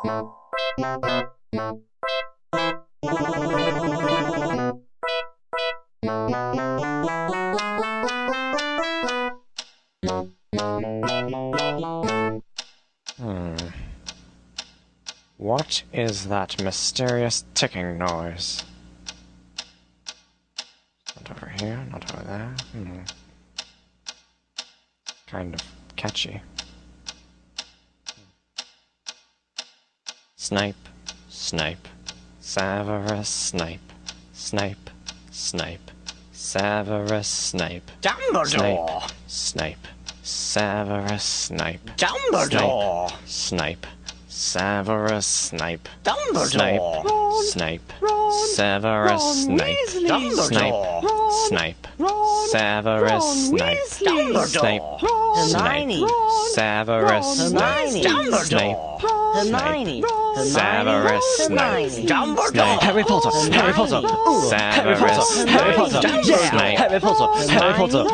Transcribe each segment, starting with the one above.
What is that mysterious ticking noise? Not over here, not over there. Kind of catchy. Snipe, Snipe, Severus Snape, Snape, Snape, Severus Snape, Dumbledore! Snape, Severus Snape, Dumbledore! Snape, Severus Snape, Dumbledore! Snape, Ron, Severus Ron Snape, Weasley. Dumbledore! Ron, Snape, Ron, Severus Ron Snape, Weasley. Dumbledore! Ron, Hermione! Severus Ron, Snape, Dumbledore! Snape, Hermione! Severus Snape, Dumbledore! Harry Potter, Harry Potter, Harry Potter, Harry Potter, yeah, Harry Potter, Harry Potter, Harry Potter,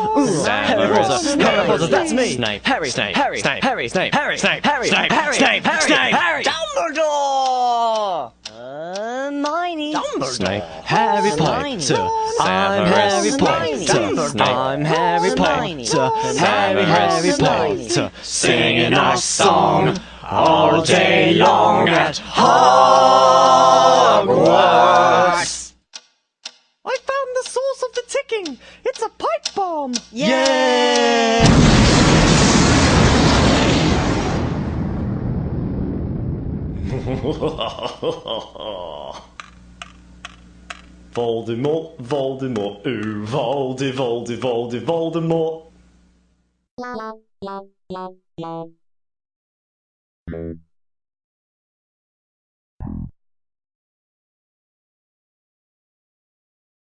Harry Potter, that's me, Snape, Harry, Snape, Harry, Snape, Harry, Snape, Harry, Snape, Harry, Snape, Harry, Snape, Harry, Harry, Dumbledore! Hermione! Snape, Harry Hermione. Potter, I'm Harry Dumbledore. Potter, I'm Harry Hermione. Potter, Harry Hermione. Potter, singing our song all day long at Hogwarts. I found the source of the ticking. It's a pipe bomb. Yeah! Voldemort, Voldemort, ooh, Voldemort.